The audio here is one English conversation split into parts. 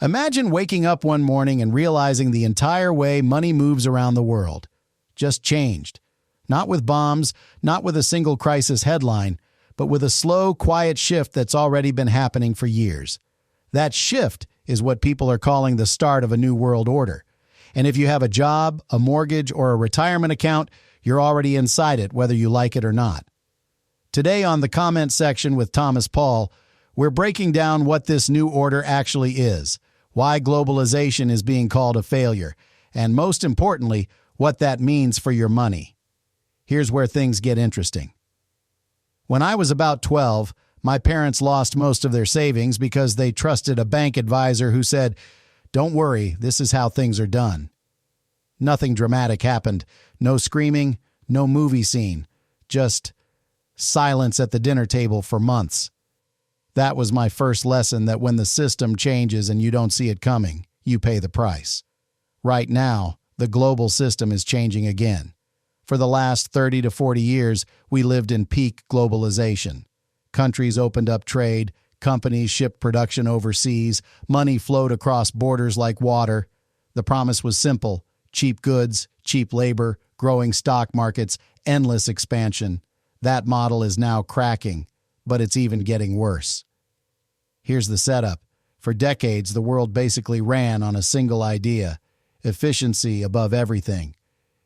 Imagine waking up one morning and realizing the entire way money moves around the world just changed. Not with bombs, not with a single crisis headline, but with a slow, quiet shift that's already been happening for years. That shift is what people are calling the start of a new world order. And if you have a job, a mortgage, or a retirement account, you're already inside it, whether you like it or not. Today on the comment section with Thomas Paul, we're breaking down what this new order actually is, why globalization is being called a failure, and most importantly, what that means for your money. Here's where things get interesting. When I was about 12, my parents lost most of their savings because they trusted a bank advisor who said, "Don't worry, this is how things are done." Nothing dramatic happened. No screaming, no movie scene. Just silence at the dinner table for months. That was my first lesson that when the system changes and you don't see it coming, you pay the price. Right now, the global system is changing again. For the last 30 to 40 years, we lived in peak globalization. Countries opened up trade, companies shipped production overseas, money flowed across borders like water. The promise was simple: cheap goods, cheap labor, growing stock markets, endless expansion. That model is now cracking, but it's even getting worse. Here's the setup. For decades, the world basically ran on a single idea: efficiency above everything.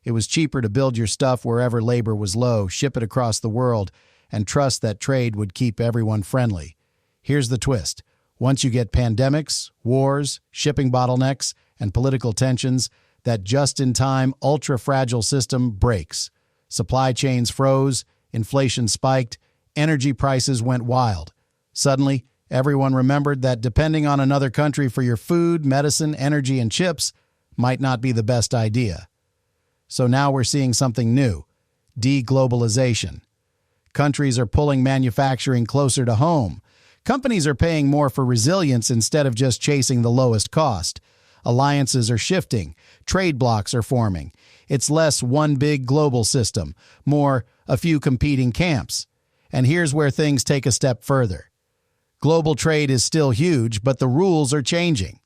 It was cheaper to build your stuff wherever labor was low, ship it across the world, and trust that trade would keep everyone friendly. Here's the twist. Once you get pandemics, wars, shipping bottlenecks, and political tensions, that just-in-time, ultra-fragile system breaks. Supply chains froze, inflation spiked, energy prices went wild. Suddenly, everyone remembered that depending on another country for your food, medicine, energy, and chips might not be the best idea. So now we're seeing something new: deglobalization. Countries are pulling manufacturing closer to home. Companies are paying more for resilience instead of just chasing the lowest cost. Alliances are shifting. Trade blocs are forming. It's less one big global system, more a few competing camps. And here's where things take a step further. Global trade is still huge, but the rules are changing.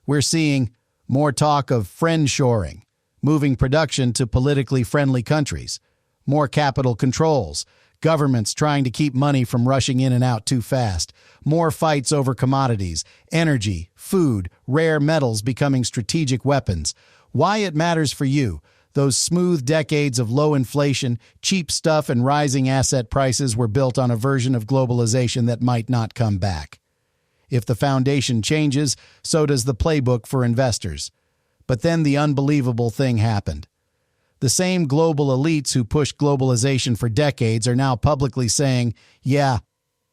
We're seeing more talk of friendshoring, moving production to politically friendly countries, more capital controls, governments trying to keep money from rushing in and out too fast, more fights over commodities, energy, food, rare metals becoming strategic weapons. Why it matters for you: those smooth decades of low inflation, cheap stuff, and rising asset prices were built on a version of globalization that might not come back. If the foundation changes, so does the playbook for investors. But then the unbelievable thing happened. The same global elites who pushed globalization for decades are now publicly saying, "Yeah,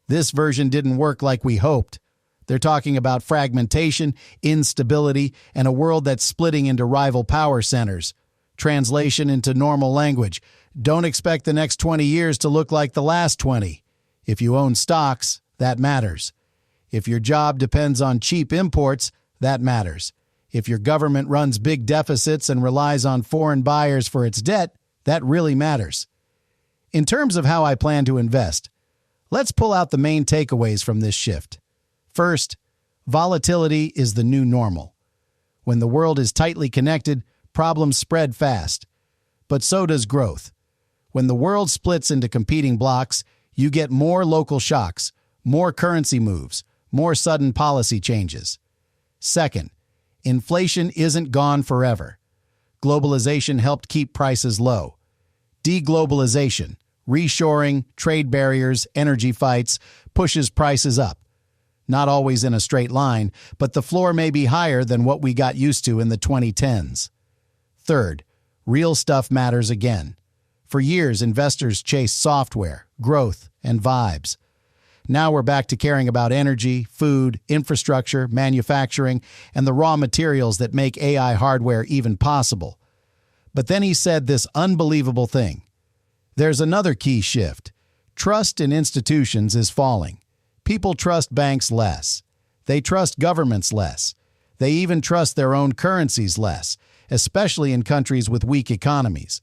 this version didn't work like we hoped." They're talking about fragmentation, instability, and a world that's splitting into rival power centers. Translation into normal language: don't expect the next 20 years to look like the last 20. If you own stocks, that matters. If your job depends on cheap imports, that matters. If your government runs big deficits and relies on foreign buyers for its debt, that really matters. In terms of how I plan to invest, let's pull out the main takeaways from this shift. First, volatility is the new normal. When the world is tightly connected, problems spread fast. But so does growth. When the world splits into competing blocks, you get more local shocks, more currency moves, more sudden policy changes. Second, inflation isn't gone forever. Globalization helped keep prices low. Deglobalization, reshoring, trade barriers, energy fights, pushes prices up. Not always in a straight line, but the floor may be higher than what we got used to in the 2010s. Third, real stuff matters again. For years, investors chased software, growth, and vibes. Now we're back to caring about energy, food, infrastructure, manufacturing, and the raw materials that make AI hardware even possible. But then he said this unbelievable thing. There's another key shift. Trust in institutions is falling. People trust banks less. They trust governments less. They even trust their own currencies less, especially in countries with weak economies.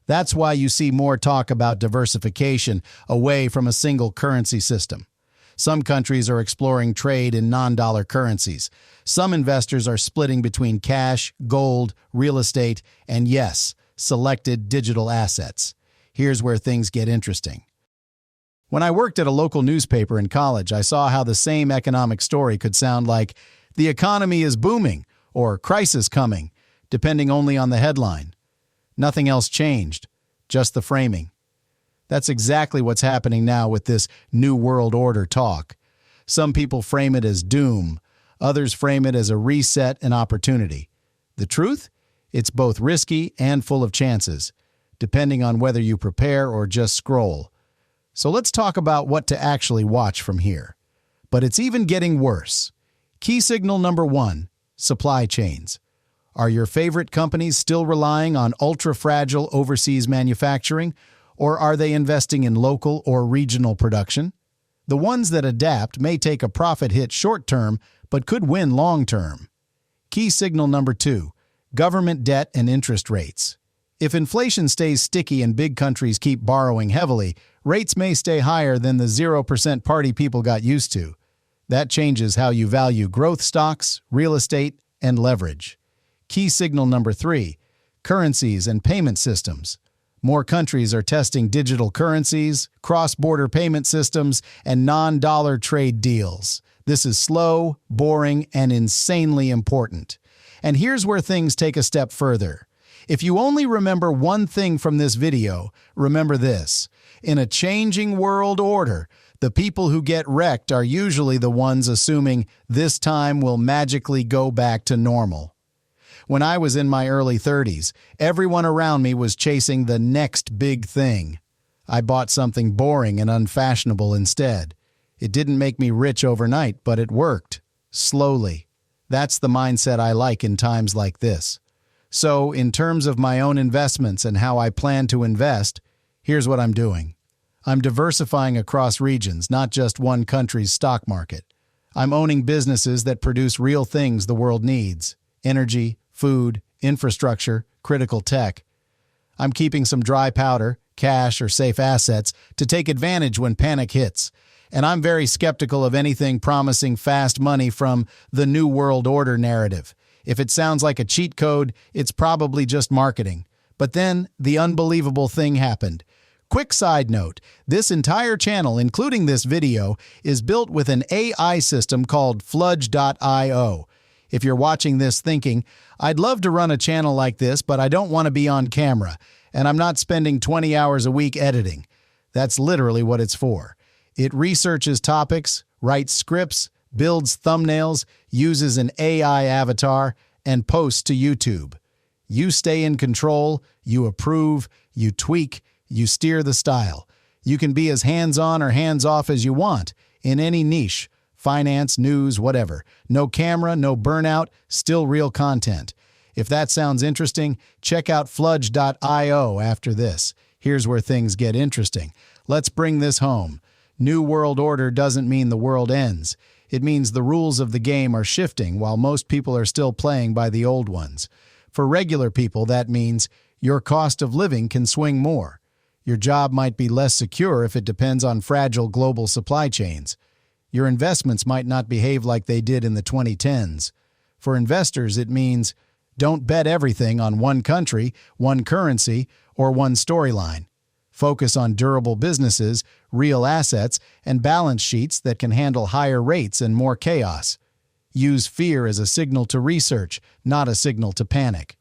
That's why you see more talk about diversification away from a single currency system. Some countries are exploring trade in non-dollar currencies. Some investors are splitting between cash, gold, real estate, and yes, selected digital assets. Here's where things get interesting. When I worked at a local newspaper in college, I saw how the same economic story could sound like, "The economy is booming," or "crisis coming," depending only on the headline. Nothing else changed, just the framing. That's exactly what's happening now with this New World Order talk. Some people frame it as doom. Others frame it as a reset and opportunity. The truth? It's both risky and full of chances, depending on whether you prepare or just scroll. So let's talk about what to actually watch from here. But it's even getting worse. Key signal number 1, supply chains. Are your favorite companies still relying on ultra-fragile overseas manufacturing, or are they investing in local or regional production? The ones that adapt may take a profit hit short-term, but could win long-term. Key signal number 2, government debt and interest rates. If inflation stays sticky and big countries keep borrowing heavily, rates may stay higher than the 0% party people got used to. That changes how you value growth stocks, real estate, and leverage. Key signal number 3, currencies and payment systems. More countries are testing digital currencies, cross-border payment systems, and non-dollar trade deals. This is slow, boring, and insanely important. And here's where things take a step further. If you only remember one thing from this video, remember this. In a changing world order, the people who get wrecked are usually the ones assuming this time will magically go back to normal. When I was in my early 30s, everyone around me was chasing the next big thing. I bought something boring and unfashionable instead. It didn't make me rich overnight, but it worked. Slowly. That's the mindset I like in times like this. So, in terms of my own investments and how I plan to invest, here's what I'm doing. I'm diversifying across regions, not just one country's stock market. I'm owning businesses that produce real things the world needs: energy, food, infrastructure, critical tech. I'm keeping some dry powder, cash, or safe assets to take advantage when panic hits. And I'm very skeptical of anything promising fast money from the New World Order narrative. If it sounds like a cheat code, it's probably just marketing. But then, the unbelievable thing happened. Quick side note, this entire channel, including this video, is built with an AI system called Fludge.io. If you're watching this thinking, I'd love to run a channel like this, but I don't want to be on camera, and I'm not spending 20 hours a week editing. That's literally what it's for. It researches topics, writes scripts, builds thumbnails, uses an AI avatar, and posts to YouTube. You stay in control, you approve, you tweak, you steer the style. You can be as hands-on or hands-off as you want, in any niche, finance, news, whatever. No camera, no burnout, still real content. If that sounds interesting, check out Fludge.io after this. Here's where things get interesting. Let's bring this home. New World Order doesn't mean the world ends. It means the rules of the game are shifting while most people are still playing by the old ones. For regular people, that means your cost of living can swing more. Your job might be less secure if it depends on fragile global supply chains. Your investments might not behave like they did in the 2010s. For investors, it means don't bet everything on one country, one currency, or one storyline. Focus on durable businesses, real assets, and balance sheets that can handle higher rates and more chaos. Use fear as a signal to research, not a signal to panic.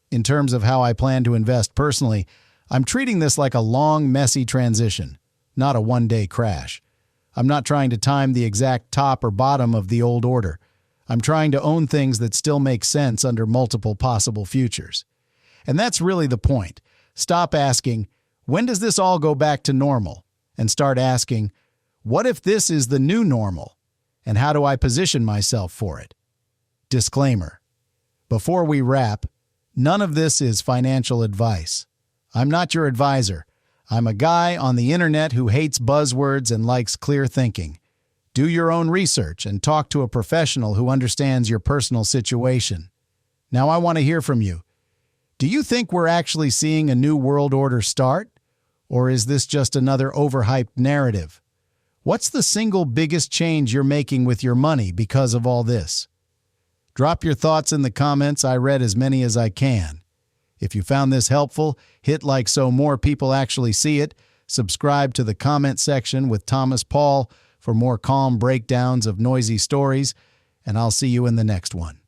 In terms of how I plan to invest personally, I'm treating this like a long, messy transition, not a one-day crash. I'm not trying to time the exact top or bottom of the old order. I'm trying to own things that still make sense under multiple possible futures. And that's really the point. Stop asking, when does this all go back to normal? And start asking, what if this is the new normal? And how do I position myself for it? Disclaimer. Before we wrap, none of this is financial advice. I'm not your advisor. I'm a guy on the internet who hates buzzwords and likes clear thinking. Do your own research and talk to a professional who understands your personal situation. Now I want to hear from you. Do you think we're actually seeing a new world order start? Or is this just another overhyped narrative? What's the single biggest change you're making with your money because of all this? Drop your thoughts in the comments. I read as many as I can. If you found this helpful, hit like so more people actually see it. Subscribe to the comment section with Thomas Paul for more calm breakdowns of noisy stories, and I'll see you in the next one.